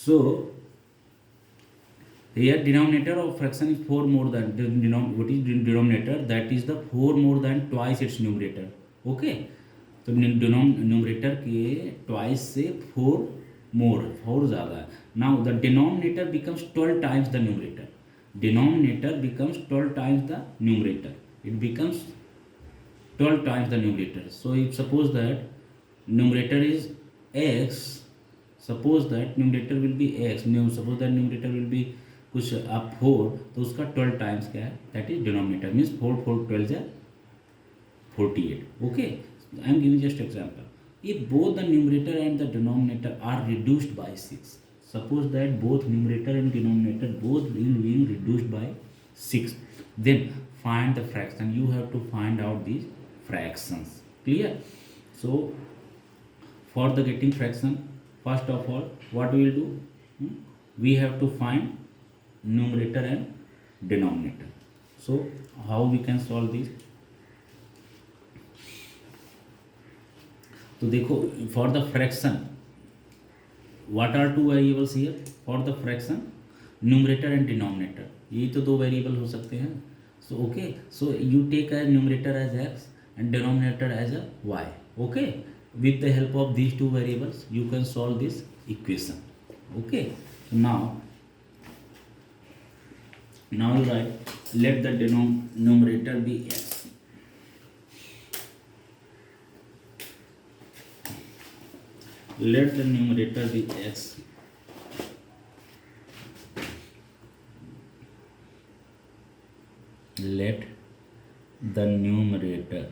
So here denominator of fraction is 4 more than the what is denominator, that is the 4 more than twice its numerator. Okay, तो numerator के twice से 4 more, 4 ज़्यादा है. Now the denominator becomes 12 times the numerator. Denominator becomes 12 times the numerator. It becomes 12 times the numerator. So if suppose that numerator is x, suppose that numerator will be x, suppose that numerator will be कुछ आप 4, तो उसका 12 times क्या है, that is denominator means 4 4 12 है 48. Okay, I am giving just example. If both the numerator and the denominator are reduced by 6, suppose that both numerator and denominator both will be reduced by 6, then find the fraction. You have to find out these fractions. Clear? So for the getting fraction, first of all what we will do, we have to find numerator and denominator. So how we can solve this? तो देखो, for the fraction what are two variables here? For the fraction numerator and denominator, ये तो दो variable हो सकते हैं. So okay, so you take a numerator as x and denominator as a y. Okay, with the help of these two variables you can solve this equation. Okay, now you write, let the numerator be x, let the numerator be x, let the numerator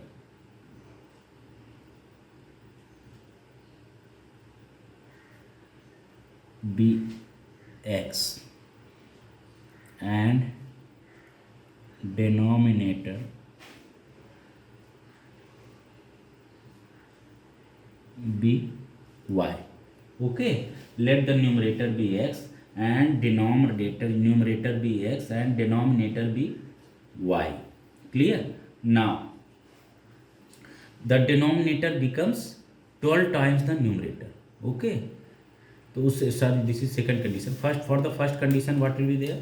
be x and denominator be y. Okay, let the numerator be x and numerator be x and denominator be y. Clear? Now the denominator becomes 12 times the numerator. Okay, तो उस sorry, this is second condition. First, for the first condition what will be there?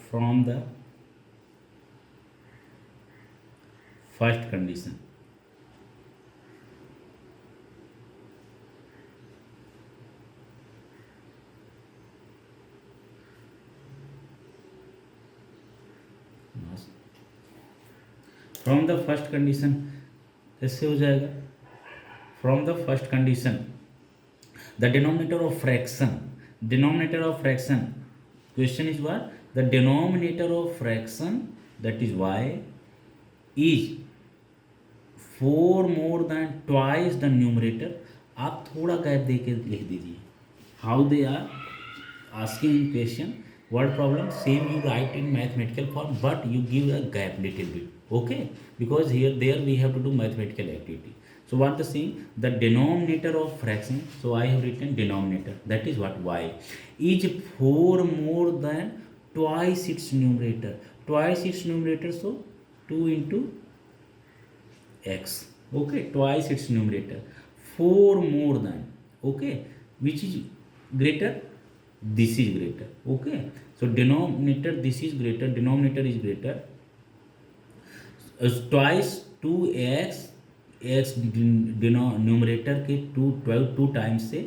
From the first condition, from the first condition कैसे हो जाएगा? From the first condition the denominator of fraction, question is what? The denominator of fraction, that is y, is 4 more than twice the numerator. आप थोड़ा gap दे के लिख दीजिए. How they are asking in question, what problem? Same you write in mathematical form, but you give a gap little bit. Okay, because there we have to do mathematical activity. So what the saying? The denominator of fraction, so I have written denominator, that is what, y, is 4 more than twice its numerator. Twice its numerator, so 2 into x. Okay, twice its numerator, 4 more than. Okay, which is greater? This is greater. Okay, so denominator, this is greater, denominator is greater. Twice 2x, x numerator के 2 times से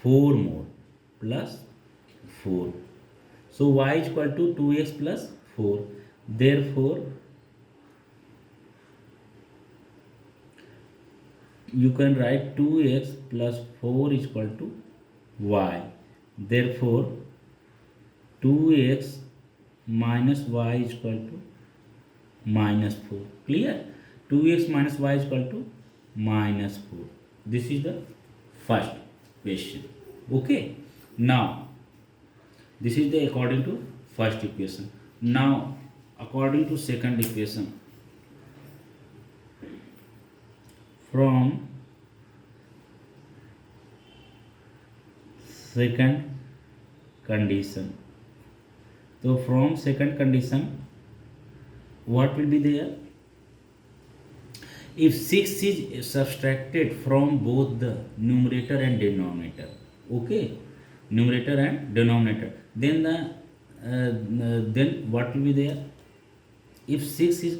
4 मोर plus 4. So y is equal to 2x plus 4. Therefore you can write 2x plus 4 is equal to y. Therefore 2x minus y is equal to minus 4. Clear? 2x minus y is equal to minus 4. This is the first question. Okay, now this is the according to first equation. Now according to second equation, from second condition, so from second condition what will be there? If 6 is subtracted from both the numerator and denominator, okay, numerator and denominator. Then then what will be there? If 6 is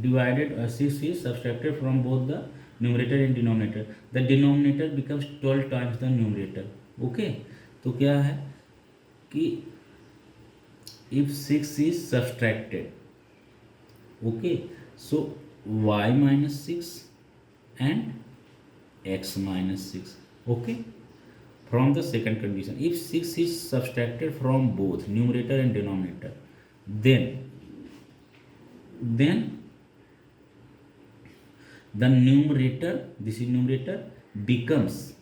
divided, 6 is subtracted from both the numerator and denominator, the denominator becomes 12 times the numerator. Okay, तो क्या है कि if 6 is subtracted, okay, so y minus 6 and x minus 6, okay, from the second condition. If 6 is subtracted from both numerator and denominator, then the numerator, this is numerator, becomes,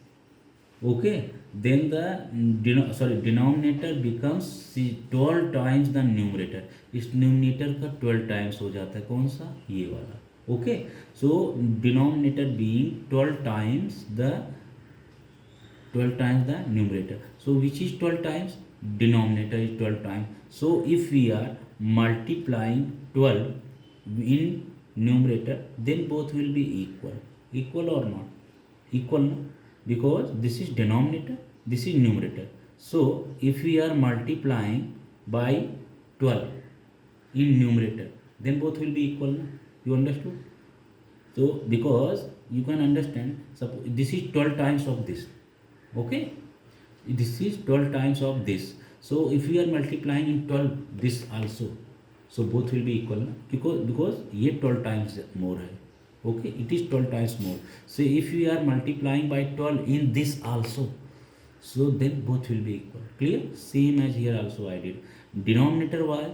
okay, then the denominator becomes 12 times the numerator. इस numerator का 12 times हो जाता है, कौन सा, ये वाला. Okay, so denominator being 12 times the numerator. So which is 12 times? Denominator is 12 times. So if we are multiplying 12 in numerator, then both will be equal or not? Equal, no? Because this is denominator, this is numerator. So if we are multiplying by 12 in numerator, then both will be equal, no? You understood? So because you can understand, suppose this is 12 times of this, okay, this is 12 times of this. So if we are multiplying in 12 this also, so both will be equal, na? Because ये 12 times more है, okay, it is 12 times more. So if we are multiplying by 12 in this also, so then both will be equal. Clear? Same as here also I did. Denominator was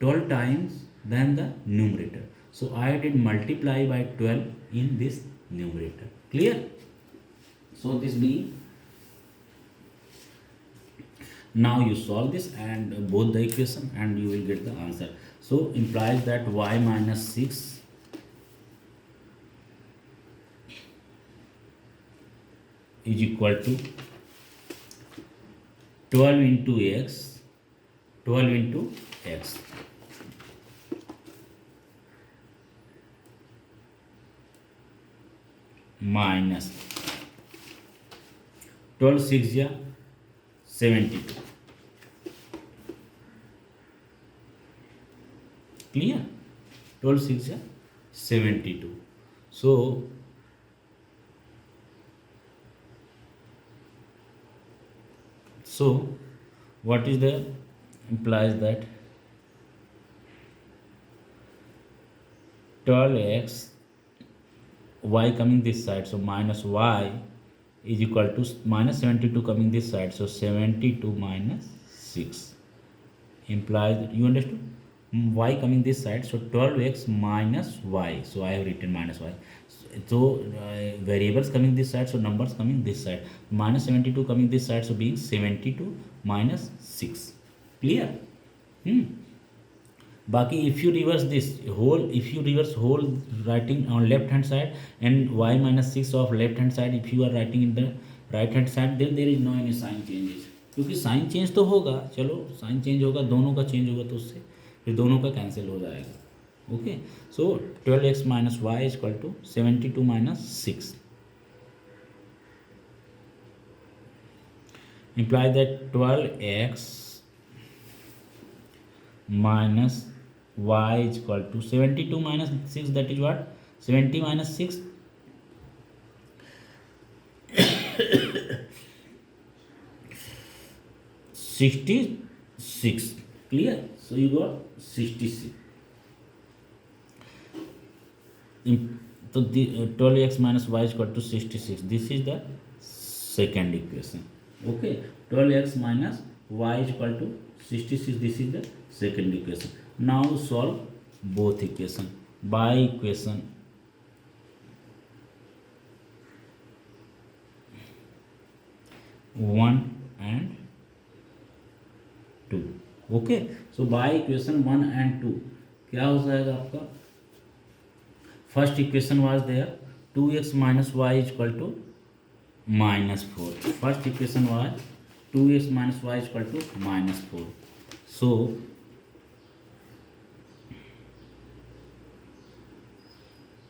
12 times than the numerator, so I did multiply by 12 in this numerator. Clear? So this being, now you solve this and both the equation and you will get the answer. So implies that y minus 6 is equal to 12 into x minus 12 6 या 72. Clear? 12 6 या 72. So what is the, implies that 12x, y coming this side, so minus y is equal to minus 72 coming this side, so 72 minus 6 implies that, you understood, y coming this side, so 12x minus y, so I have written minus y. So variables coming this side, so numbers coming this side, minus 72 coming this side, so being 72 minus 6. Clear? Baki, if you reverse this whole, if you reverse whole writing on left hand side and y minus 6 of left hand side, if you are writing in the right hand side, then there is no any sign changes. क्योंकि sign change तो होगा, चलो sign change होगा, दोनों का change होगा, तो उससे फिर दोनों का कैंसिल हो जाएगा. Okay, so 12x minus Y is equal to 72 minus 6 imply that 12x minus y is equal to 72 minus 6, that is what, 70 minus 6 66. Clear? So you got 66. So the 12x minus y is equal to 66. This is the second equation. Okay, 12x minus y is equal to 66. This is the second equation. Now solve both equation by equation 1 and 2. Okay, so by equation 1 and 2 क्या हो जाएगा आपका, first equation was there 2x minus y is equal to minus 4. First equation was 2x minus y is equal to minus 4. So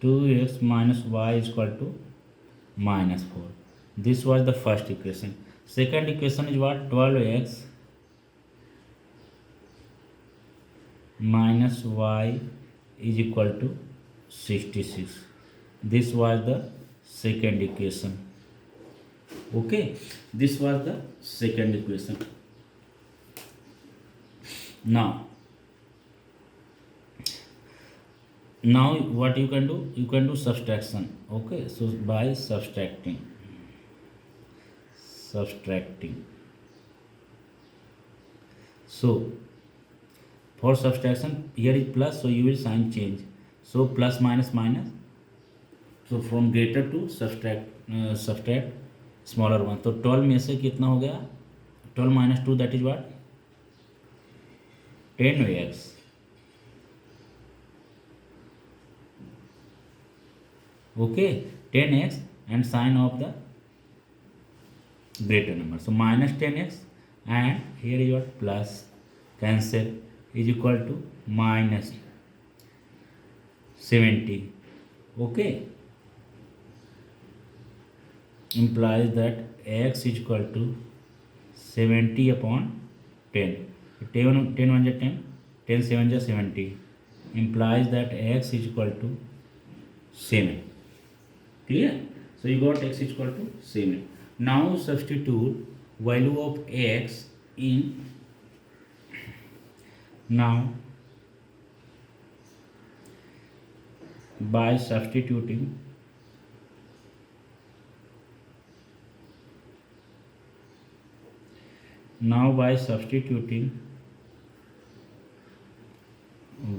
2x minus y is equal to minus 4. This was the first equation. Second equation is what? 12x minus y is equal to 66. This was the second equation. Okay, this was the second equation. Now what you can do? You can do subtraction. Okay, so by subtracting. So for subtraction, here is plus, so you will sign change. So plus minus minus. So from greater to subtract smaller one. तो 12 में से कितना हो गया? 12 minus 2, that is what? 10x. Okay, 10x and sign of the greater number. So minus 10x and here is what? Plus, cancel, is equal to minus 70. Okay, implies that x is equal to 70 upon 10. 10 1 is 10, 10 7 is 70. Implies that x is equal to 7. Clear? So you got x is equal to 7. Now substitute value of x in. Now by substituting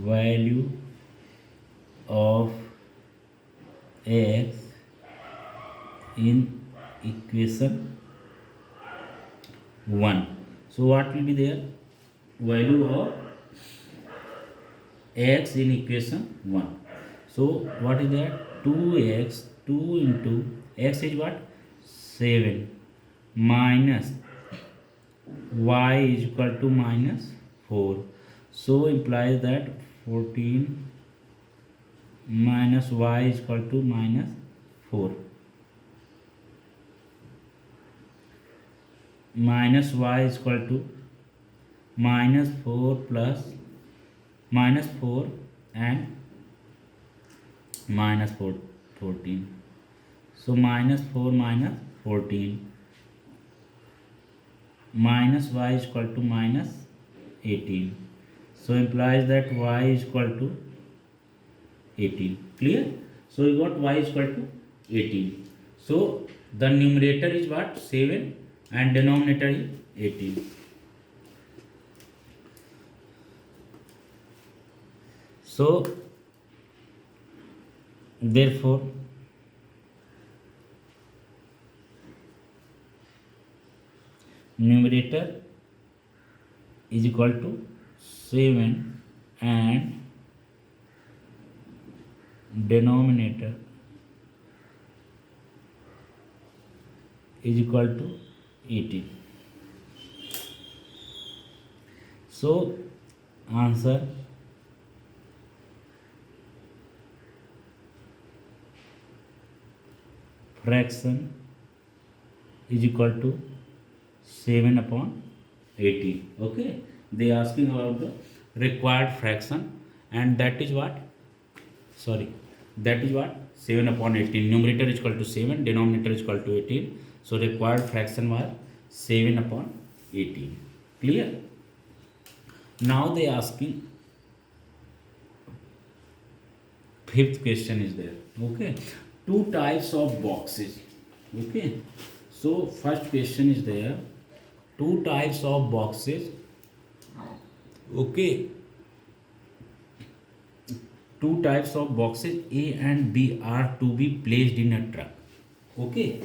value of x in equation 1. So what will be there? Value of x in equation 1. So what is that? 2x, 2 into x is what? 7 minus y is equal to minus 4. So implies that 14 minus y is equal to minus 4. Minus y is equal to minus 4 plus minus 4 and minus 14. So minus 4 minus 14 minus y is equal to minus 18. So implies that y is equal to 18. Clear? So you got y is equal to 18. So the numerator is what? 7 and denominator is 18. So therefore numerator is equal to 7 and denominator is equal to 18. So answer fraction is equal to 7 upon 18. Okay, they are asking about the required fraction, and that is what? That is what? 7 upon 18. Numerator is equal to 7, denominator is equal to 18. So required fraction was 7 upon 18. Clear? Now they are asking, fifth question is there. Okay, two types of boxes. Okay, so first question is there, two types of boxes. Okay, two types of boxes A and B are to be placed in a truck. Okay,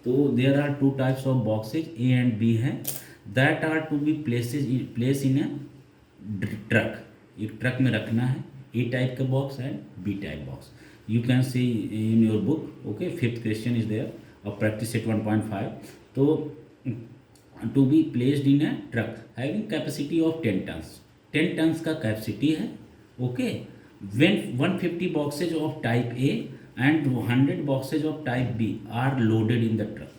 so there are two types of boxes A and B हैं, that are to be placed in a truck. एक truck में रखना है, A type का box and B type box. You can see in your book. Okay, fifth question is there of practice set 1.5. So to be placed in a truck having capacity of 10 tons. 10 tons का capacity है. Okay, when 150 boxes of type A and 100 boxes of type B are loaded in the truck.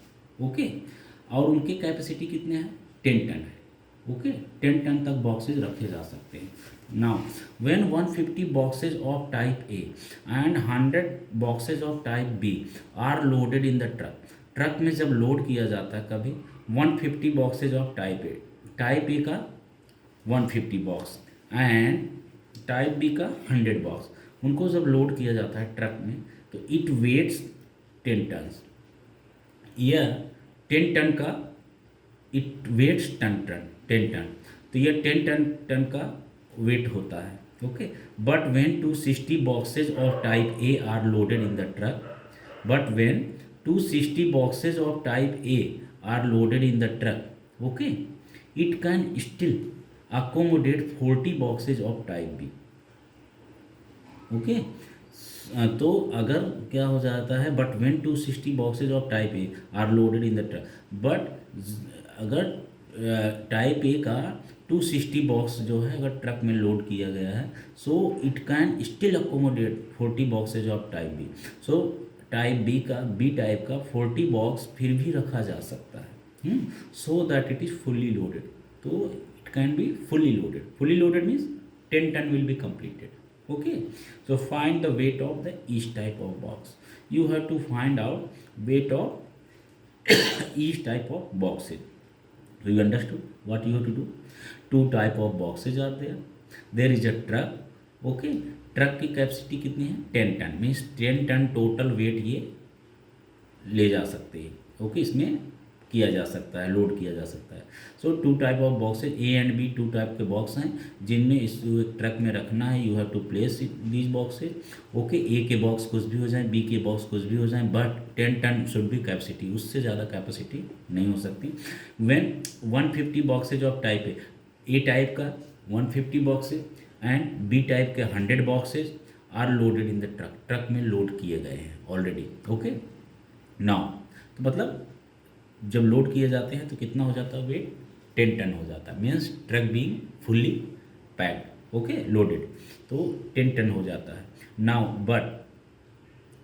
Okay, और उनके capacity कितने हैं, 10 ton है। Okay, 10 ton तक boxes रखे जा सकते हैं। Now when 150 boxes of type A and 100 boxes of type B are loaded in the truck, truck में जब लोड किया जाता है कभी 150 बॉक्सेज ऑफ टाइप ए का 150 बॉक्स एंड टाइप बी का 100 बॉक्स, उनको जब लोड किया जाता है ट्रक में तो इट वेट्स 10 टन, यह 10 टन का, इट वेट्स 10 टन, तो यह 10 टन का वेट होता है। Okay, but when 260 boxes of type A are loaded in the truck, but when 260 boxes of type A are loaded in the truck, okay, it can still accommodate 40 boxes of type B, okay. तो अगर क्या हो जाता है, but when 260 boxes of type A are loaded in the truck, but अगर type A का 260 box जो है अगर ट्रक में लोड किया गया है, so it can still accommodate 40 boxes of type B, so type B का, बी टाइप का 40 बॉक्स फिर भी रखा जा सकता है, so that it is fully loaded. तो it can be fully loaded means 10 ton will be completed. Okay, so find the weight of the each type of box. You have to find out weight of each type of boxes. So you understood what you have to do? Two type of boxes are there. There is a truck. Okay, truck की capacity कितनी है, 10 ton, means 10 ton total weight ये ले जा सकते हैं। Okay, इसमें किया जा सकता है, लोड किया जा सकता है। So 2 type of boxes, A and B 2 type के बॉक्स हैं जिनमें इस ट्रक में रखना है। You have to place these boxes. Okay, A के बॉक्स कुछ भी हो जाए, बी के बॉक्स कुछ भी हो जाए, but 10 ton should be capacity, उससे ज़्यादा कैपेसिटी नहीं हो सकती। When 150 boxes of type A type का 150 बॉक्सेज एंड बी टाइप के 100 boxes are loaded in the truck, truck में लोड किए गए हैं ऑलरेडी। ओके, नाउ तो मतलब जब लोड किए जाते हैं तो कितना हो जाता है वेट, 10 टन हो जाता है, means truck being fully packed, okay, loaded, तो 10 टन हो जाता है। नाउ बट,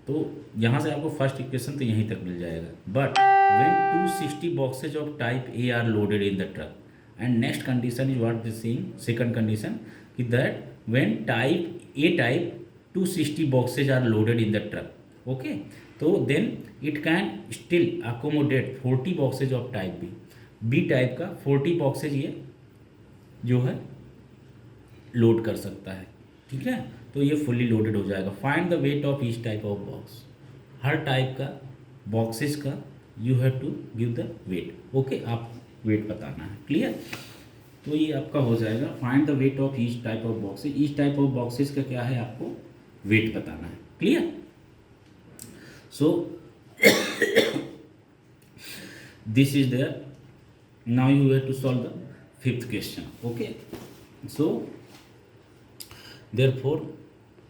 तो यहाँ से आपको फर्स्ट इक्वेशन तो यहीं तक मिल जाएगा। But when 260 boxes of type A are loaded in the truck, and next condition is what this saying, second condition कि that when type 260 boxes are loaded in the truck, okay, तो then it can still accommodate 40 boxes of type B type का 40 boxes ये जो है load कर सकता है, ठीक है, तो ये फुल्ली लोडेड हो जाएगा। Find the weight of each type of box, हर टाइप का बॉक्सेस का you have to give the weight, okay, आप वेट बताना है, क्लियर। तो ये आपका हो जाएगा find the weight of each type of boxes, each type of boxes का क्या है, आपको वेट बताना है, clear. So this is there, now you have to solve the 5th question, okay. So therefore